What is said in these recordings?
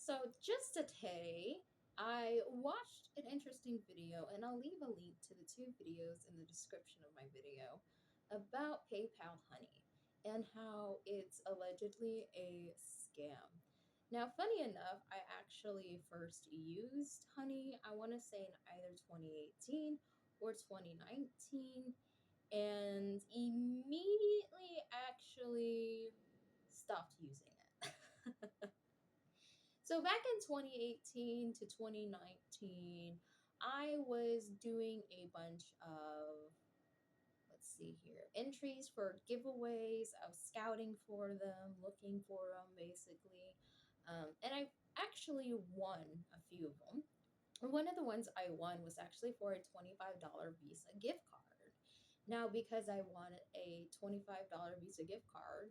So just today, I watched an interesting video, and I'll leave a link to the two videos in the description of my video about PayPal Honey and how it's allegedly a scam. Now, funny enough, I actually first used Honey, I want to say in either 2018 or 2019, and immediately actually stopped using it. So back in 2018 to 2019, I was doing a bunch of, let's see here, entries for giveaways. I was scouting for them, looking for them basically. And I actually won a few of them. And one of the ones I won was actually for a $25 Visa gift card. Now, because I wanted a $25 Visa gift card,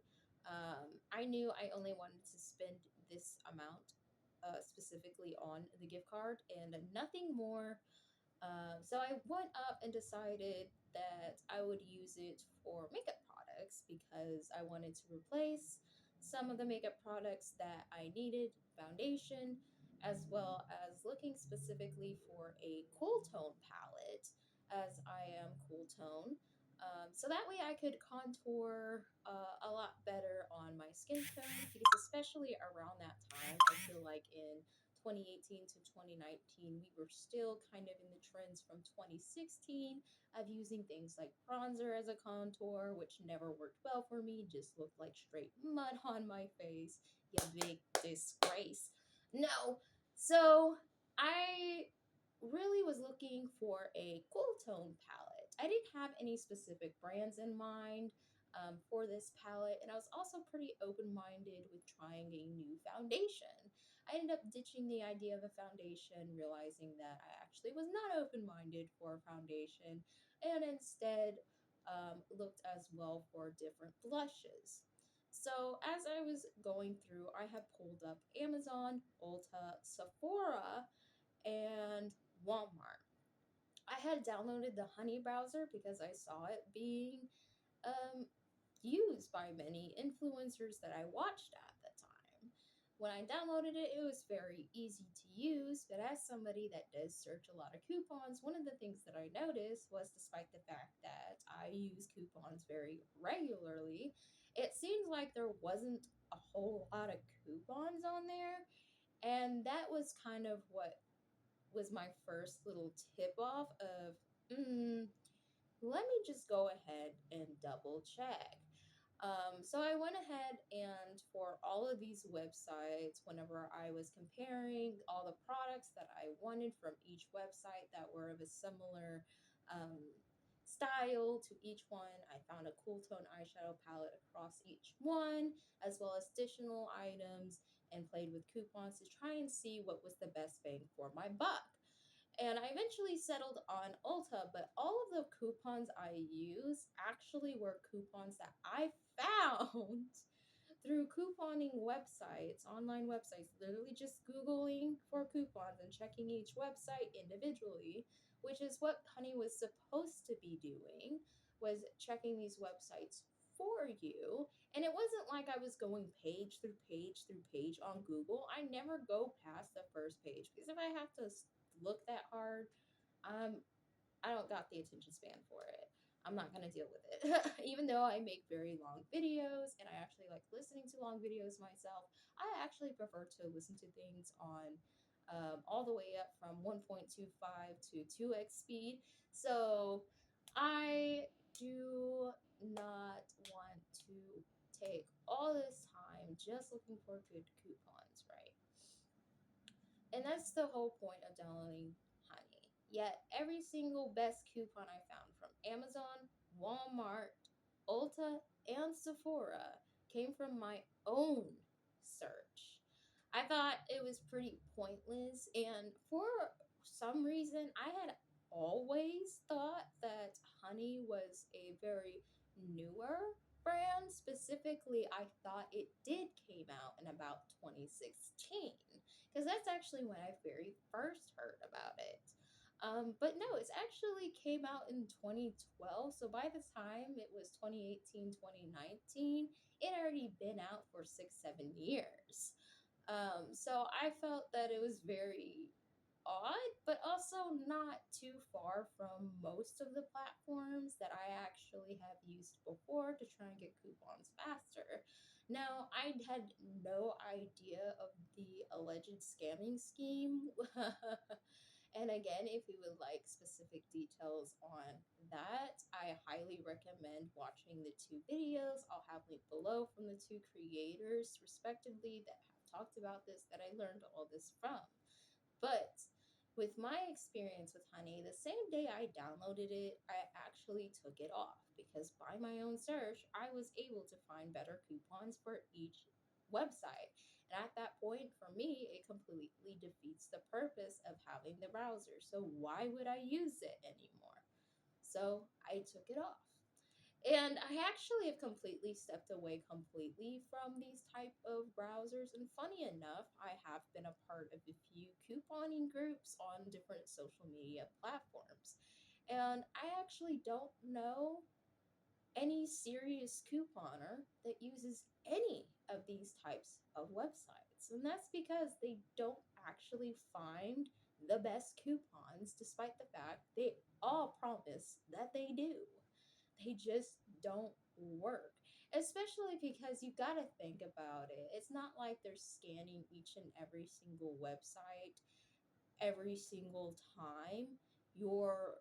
I knew I only wanted to spend this amount specifically on the gift card and nothing more. So I went up and decided that I would use it for makeup products because I wanted to replace some of the makeup products that I needed, foundation, as well as looking specifically for a cool tone palette as I am cool tone. So that way I could contour a lot better on my skin tone because especially around that time, I feel like in 2018 to 2019, we were still kind of in the trends from 2016 of using things like bronzer as a contour, which never worked well for me, just looked like straight mud on my face. You big disgrace. No. So I really was looking for a cool tone palette. I didn't have any specific brands in mind for this palette, and I was also pretty open minded with trying a new foundation. I ended up ditching the idea of a foundation, realizing that I actually was not open minded for a foundation, and instead looked as well for different blushes. So, as I was going through, I had pulled up Amazon, Ulta, Sephora, and Walmart. I had downloaded the Honey browser because I saw it being um, used by many influencers that I watched at the time. When I downloaded it, it was very easy to use, but as somebody that does search a lot of coupons, one of the things that I noticed was despite the fact that I use coupons very regularly, it seemed like there wasn't a whole lot of coupons on there. And that was kind of what was my first little tip off of, let me just go ahead and double check. So I went ahead and for all of these websites, whenever I was comparing all the products that I wanted from each website that were of a similar um, style to each one, I found a cool tone eyeshadow palette across each one, as well as additional items, and played with coupons to try and see what was the best bang for my buck. And I eventually settled on Ulta, but all of the coupons I used actually were coupons that I found through couponing websites, online websites, literally just Googling for coupons and checking each website individually, which is what Honey was supposed to be doing, was checking these websites for you. And it wasn't like I was going page through page through page on Google. I never go past the first page because if I have to look that hard, um, I don't got the attention span for it. I'm not gonna deal with it. Even though I make very long videos and I actually like listening to long videos myself, I actually prefer to listen to things on all the way up from 1.25 to 2x speed. So I do not want to take all this time just looking for good coupons, right? And that's the whole point of downloading Honey. Yet every single best coupon I found from Amazon, Walmart, Ulta, and Sephora came from my own search. I thought it was pretty pointless, and for some reason, I had always thought that Honey was a very newer brand. Specifically, I thought it did came out in about 2016 because that's actually when I very first heard about it. But no, it's actually came out in 2012. So by the time it was 2018, 2019, it had already been out for 6, 7 years. So I felt that it was very odd, but also not too far from most of the platforms that I actually have used before to try and get coupons faster. Now, I had no idea of the alleged scamming scheme. And again, if you would like specific details on that, I highly recommend watching the two videos. I'll have linked below from the two creators, respectively, that have talked about this, that I learned all this from. But with my experience with Honey, the same day I downloaded it, I actually took it off because by my own search, I was able to find better coupons for each website. And at that point, for me, it completely defeats the purpose of having the browser. So why would I use it anymore? So I took it off. And I actually have completely stepped away completely from these type of browsers. And funny enough, I have been a part of a few couponing groups on different social media platforms. And I actually don't know any serious couponer that uses any of these types of websites. And that's because they don't actually find the best coupons, despite the fact they all promise that they do. They just don't work. Especially because you got to think about it. It's not like they're scanning each and every single website every single time you're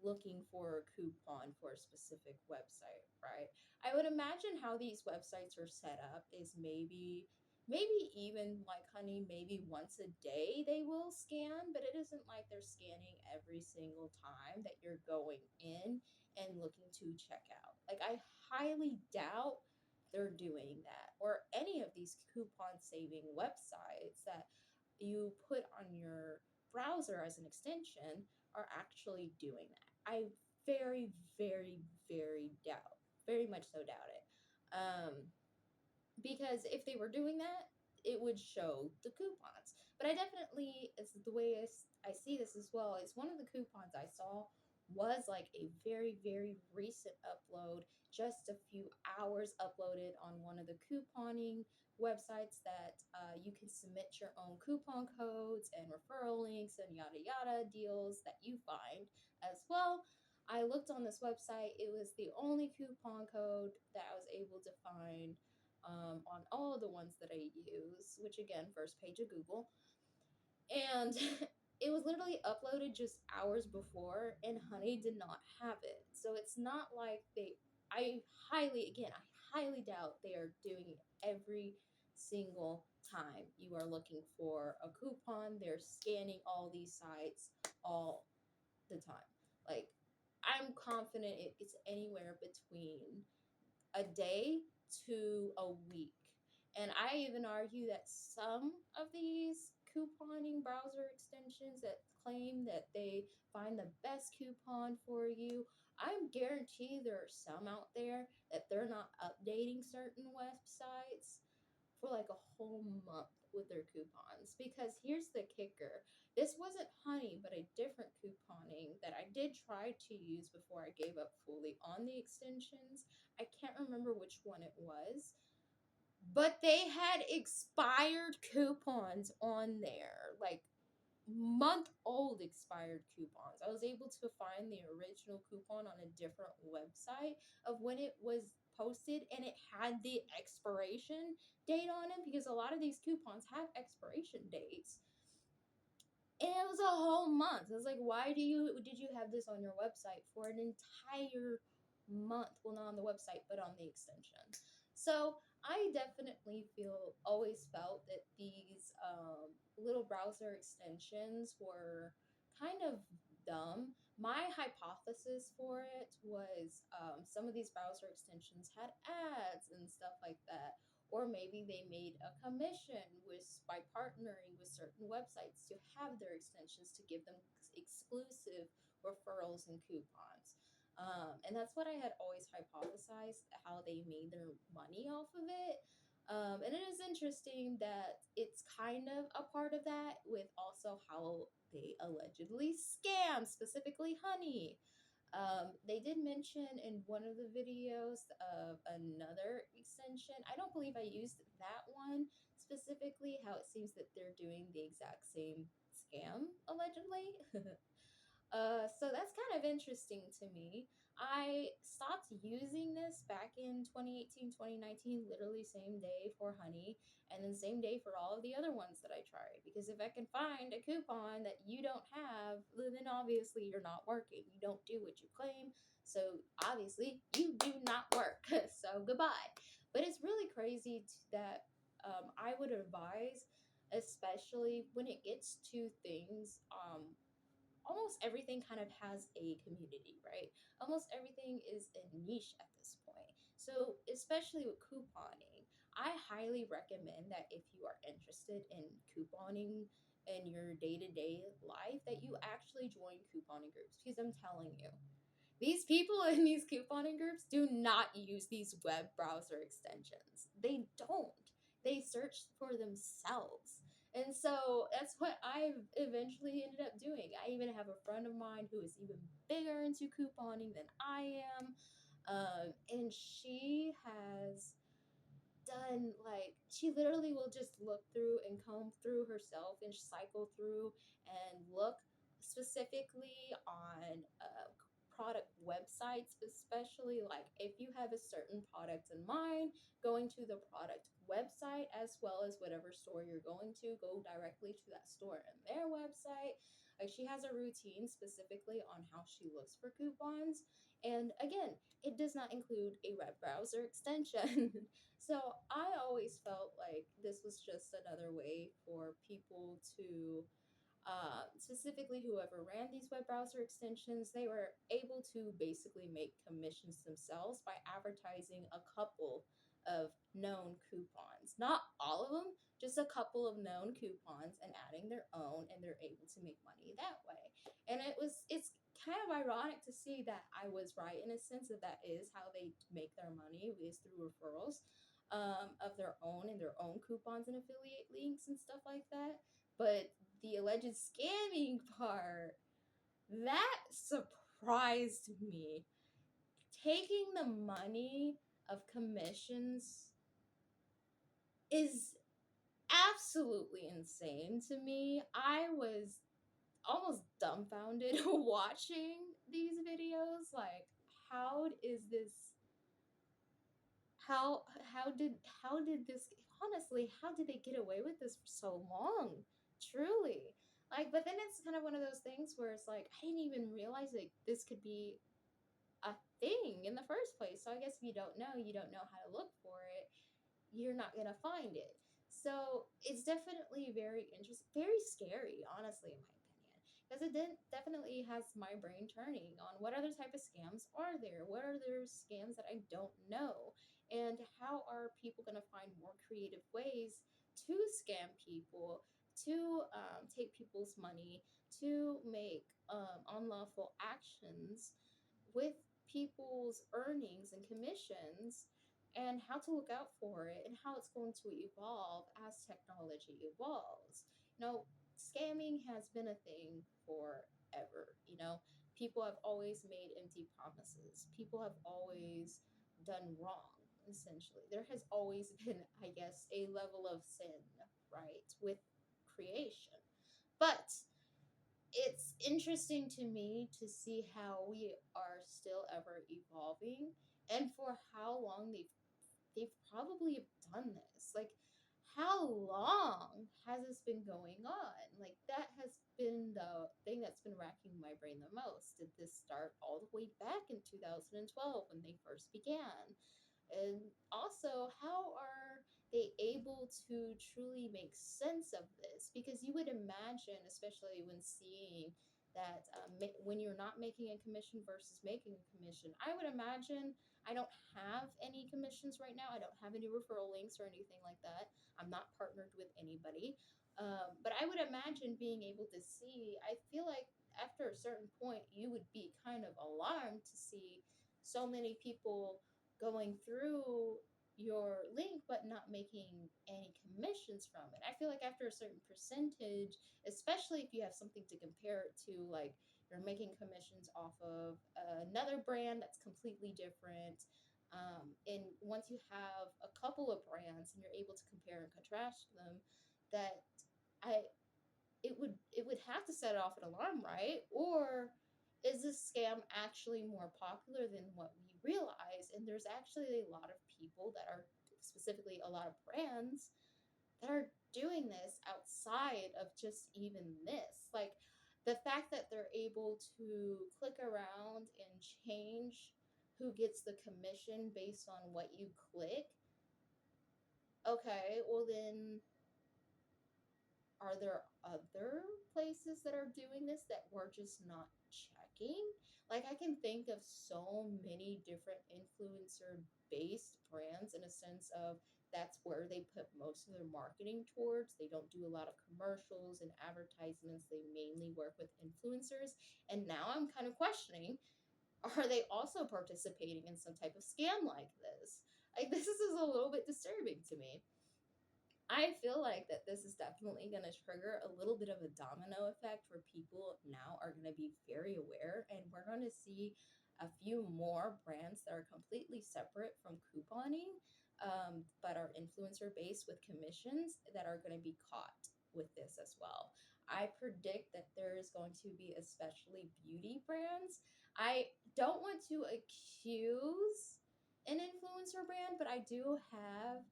looking for a coupon for a specific website, right? I would imagine how these websites are set up is maybe even like Honey, maybe once a day they will scan, but it isn't like they're scanning every single time that you're going in and looking to check out. Like I highly doubt they're doing that, or any of these coupon saving websites that you put on your browser as an extension are actually doing that. I very, very, very doubt, very much so doubt it. Because if they were doing that, it would show the coupons. But I definitely, it's the way I see this as well, is one of the coupons I saw was like a very, very recent upload, just a few hours uploaded on one of the couponing websites that you can submit your own coupon codes and referral links and yada yada deals that you find as well. I looked on this website, it was the only coupon code that I was able to find on all of the ones that I use, which again, first page of Google. And it was literally uploaded just hours before, and Honey did not have it. So it's not like I again, I highly doubt they are doing it every single time you are looking for a coupon. They're scanning all these sites all the time. Like, I'm confident it's anywhere between a day to a week. And I even argue that some of these couponing browser extensions that claim that they find the best coupon for you, I'm guaranteed there are some out there that they're not updating certain websites for like a whole month with their coupons. Because here's the kicker, this wasn't Honey, but a different couponing that I did try to use before I gave up fully on the extensions. I can't remember which one it was, but they had expired coupons on there, like month old expired coupons. I was able to find the original coupon on a different website of when it was posted, and it had the expiration date on it, because a lot of these coupons have expiration dates. And it was a whole month. I was like, why did you have this on your website for an entire month? Well, not on the website, but on the extension. So I definitely always felt that these little browser extensions were kind of dumb. My hypothesis for it was some of these browser extensions had ads and stuff like that, or maybe they made a commission by partnering with certain websites to have their extensions to give them exclusive referrals and coupons. And that's what I had always hypothesized, how they made their money off of it. And it is interesting that it's kind of a part of that, with also how they allegedly scam, specifically Honey. They did mention in one of the videos of another extension. I don't believe I used that one specifically how it seems that they're doing the exact same scam, allegedly. So that's kind of interesting to me. I stopped using this back in 2018, 2019, literally same day for honey, and then same day for all of the other ones that I tried. Because if I can find a coupon that you don't have, then obviously you're not working. You don't do what you claim. So obviously you do not work. So goodbye. But it's really crazy that I would advise, especially when it gets to things almost everything kind of has a community, right? Almost everything is a niche at this point. So, especially with couponing, I highly recommend that if you are interested in couponing in your day-to-day life that you actually join couponing groups, because I'm telling you, these people in these couponing groups do not use these web browser extensions. They don't. They search for themselves. And so that's what I eventually ended up doing. I even have a friend of mine who is even bigger into couponing than I am. And she has done, like, she literally will just look through and comb through herself and cycle through and look specifically on product websites, especially like if you have a certain product in mind, going to the product website as well as whatever store you're going to, go directly to that store and their website. Like, she has a routine specifically on how she looks for coupons, and again, it does not include a web browser extension. So I always felt like this was just another way for people to, specifically whoever ran these web browser extensions, they were able to basically make commissions themselves by advertising a couple of known coupons. Not all of them, just a couple of known coupons and adding their own, and they're able to make money that way. And it's kind of ironic to see that I was right in a sense that that is how they make their money, is through referrals of their own and their own coupons and affiliate links and stuff like that. But the alleged scamming part, that surprised me. Taking the money of commissions is absolutely insane to me. I was almost dumbfounded watching these videos. Like, how is this how how did this, honestly, how did they get away with this for so long, truly? Like, but then it's kind of one of those things where it's like I didn't even realize that this could be a thing in the first place. So I guess if you don't know, you don't know how to look for it, you're not gonna find it. So it's definitely very interesting, very scary, honestly, in my opinion, because it definitely has my brain turning on what other type of scams are there, what are there scams that I don't know, and how are people gonna find more creative ways to scam people, to take people's money, to make unlawful actions with people's earnings and commissions, and how to look out for it and how it's going to evolve as technology evolves. You know, scamming has been a thing forever. You know, people have always made empty promises, people have always done wrong, essentially. There has always been, I guess, a level of sin, right, with creation. But it's interesting to me to see how we are still ever evolving and for how long they've probably done this. Like, how long has this been going on? Like, that has been the thing that's been racking my brain the most. Did this start all the way back in 2012 when they first began? And also, how are they able to truly make sense of this? Because you would imagine, especially when seeing that when you're not making a commission versus making a commission, I would imagine, I don't have any commissions right now. I don't have any referral links or anything like that. I'm not partnered with anybody. But I would imagine being able to see, I feel like after a certain point, you would be kind of alarmed to see so many people going through your link but not making any commissions from it. I feel like after a certain percentage, especially if you have something to compare it to, like you're making commissions off of another brand that's completely different, And once you have a couple of brands and you're able to compare and contrast them, that I it would have to set off an alarm, right? Or is this scam actually more popular than what we realize? And there's actually a lot of people that are, specifically a lot of brands that are doing this outside of just even this. Like the fact that they're able to click around and change who gets the commission based on what you click. Okay, well then, are there other places that are doing this that we're just not checking? Like, I can think of so many different influencer based brands in a sense of that's where they put most of their marketing towards. They don't do a lot of commercials and advertisements, they mainly work with influencers. And now I'm kind of questioning, are they also participating in some type of scam like this? Like, this is a little bit disturbing to me. I feel like that this is definitely going to trigger a little bit of a domino effect where people now are going to be very aware, and we're going to see a few more brands that are completely separate from couponing, but are influencer based with commissions that are going to be caught with this as well. I predict that there is going to be especially beauty brands. I don't want to accuse an influencer brand, but I do have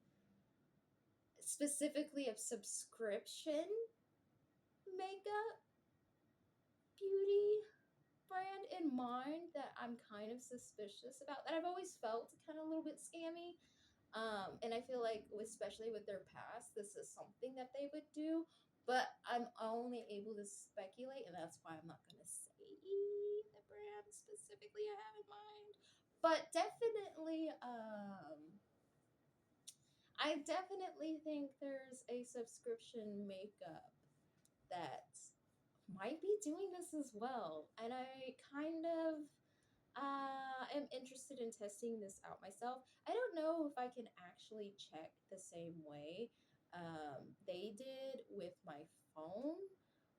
specifically of subscription makeup beauty brand in mind that I'm kind of suspicious about, that I've always felt kind of a little bit scammy. And I feel like, especially with their past, this is something that they would do. But I'm only able to speculate, and that's why I'm not going to say the brand specifically I have in mind. But definitely, I definitely think there's a subscription makeup that might be doing this as well. And I kind of am interested in testing this out myself. I don't know if I can actually check the same way they did with my phone.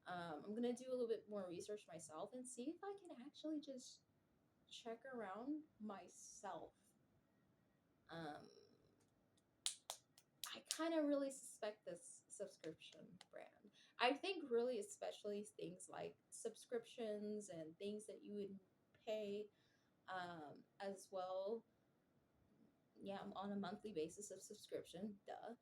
I'm going to do a little bit more research myself and see if I can actually just check around myself. Um, I kind of really suspect this subscription brand. I think really, especially things like subscriptions and things that you would pay as well. Yeah, on a monthly basis of subscription, duh.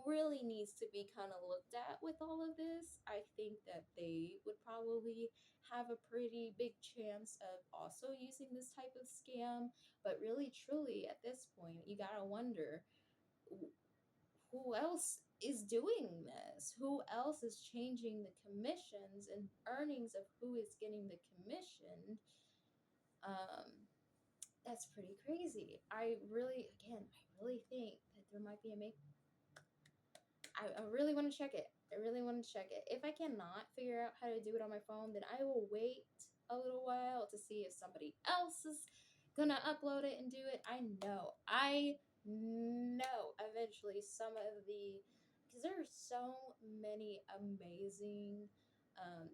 Really needs to be kind of looked at with all of this. I think that they would probably have a pretty big chance of also using this type of scam. But really, truly, at this point, you gotta wonder, who else is doing this? Who else is changing the commissions and earnings of who is getting the commission? Um, that's pretty crazy. I really think that there might be a make. I really want to check it. I really want to check it. If I cannot figure out how to do it on my phone, then I will wait a little while to see if somebody else is gonna upload it and do it. I know eventually some of the, because there are so many amazing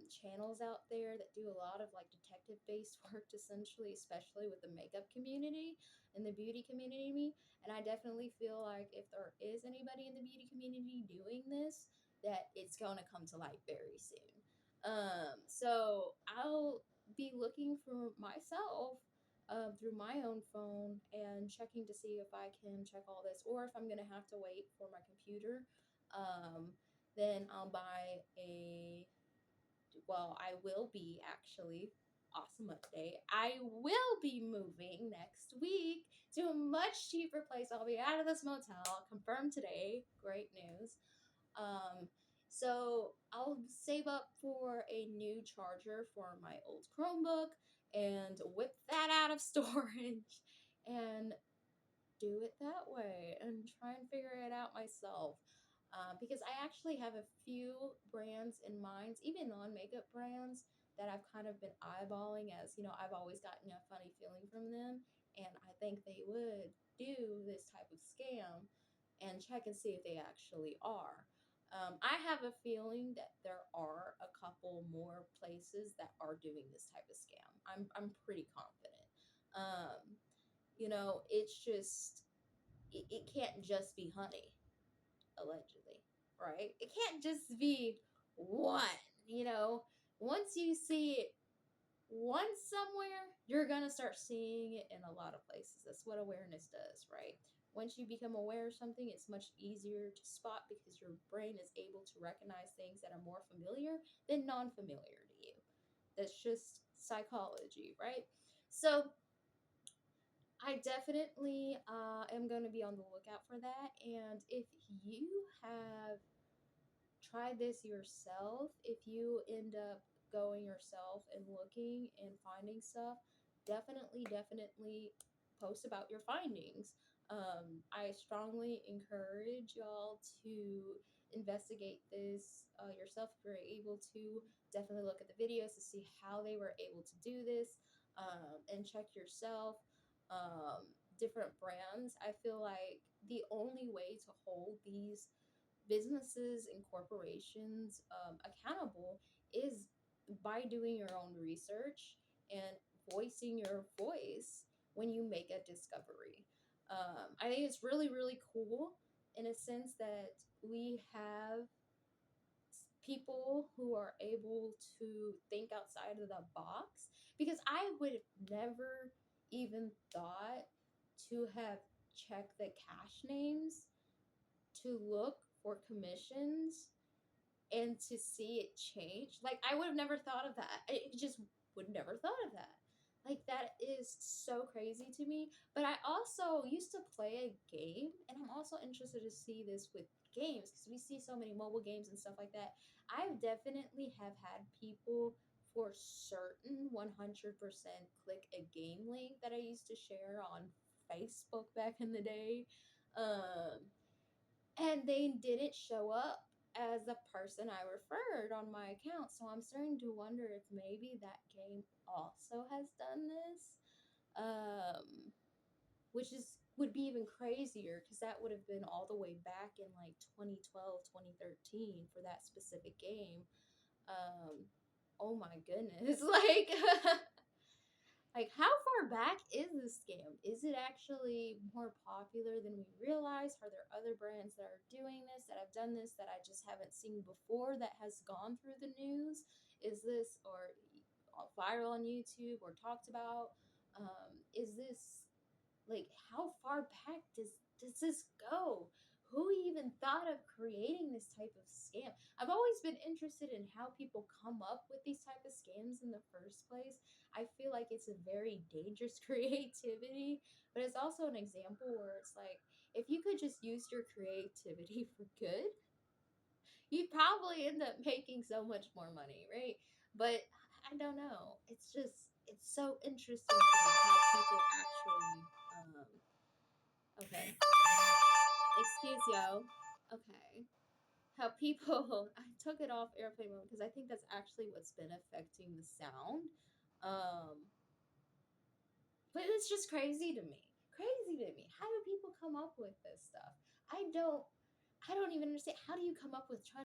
channels out there that do a lot of like detective based work, essentially, especially with the makeup community and the beauty community. And I definitely feel like if there is anybody in the beauty community doing this, that it's going to come to light very soon. So I'll be looking for myself through my own phone and checking to see if I can check all this, or if I'm going to have to wait for my computer. Then I'll buy a, well, I will be actually, awesome update. I will be moving next week to a much cheaper place. I'll be out of this motel, confirmed today. Great news. Um, so I'll save up for a new charger for my old Chromebook and whip that out of storage and do it that way and try and figure it out myself. Because I actually have a few brands in mind, even non makeup brands, that I've kind of been eyeballing, as you know, I've always gotten a funny feeling from them. And I think they would do this type of scam, and check and see if they actually are. I have a feeling that there are a couple more places that are doing this type of scam. I'm pretty confident. Um, it's just it can't just be honey, allegedly, right? It can't just be one, you know. Once you see it once somewhere, you're gonna start seeing it in a lot of places. That's what awareness does, right? Once you become aware of something, it's much easier to spot because your brain is able to recognize things that are more familiar than non familiar to you. That's just psychology, right? So, I definitely am going to be on the lookout for that. And if you have try this yourself. If you end up going yourself and looking and finding stuff, definitely post about your findings. I strongly encourage y'all to investigate this yourself if you're able to. Definitely look at the videos to see how they were able to do this, and check yourself. Different brands. I feel like the only way to hold these businesses and corporations accountable is by doing your own research and voicing your voice when you make a discovery. I think it's really cool in a sense that we have people who are able to think outside of the box, because I would have never even thought to have checked the cash names to look for commissions and to see it change. Like, I would have never thought of that. I just would never thought of that. Like, that is so crazy to me. But I also used to play a game, and I'm also interested to see this with games because we see so many mobile games and stuff like that. I've definitely have had people for certain 100% click a game link that I used to share on Facebook back in the day. And they didn't show up as the person I referred on my account. So I'm starting to wonder if maybe that game also has done this. Which is would be even crazier because that would have been all the way back in like 2012, 2013 for that specific game. Um oh my goodness. Like, how far back is this scam? Is it actually more popular than we realize? Are there other brands that are doing this, that have done this, that I just haven't seen before, that has gone through the news? Is this or viral on YouTube or talked about? Is this like, how far back does this go? Who even thought of creating this type of scam? I've always been interested in how people come up with these type of scams in the first place. I feel like it's a very dangerous creativity, but it's also an example where it's like, if you could just use your creativity for good, you'd probably end up making so much more money, right? But I don't know. It's so interesting to me how people actually okay. Excuse yo. Okay. How people I took it off airplane mode because I think that's actually what's been affecting the sound. Um but it's just crazy to me. Crazy to me. How do people come up with this stuff? I don't even understand. How do you come up with trying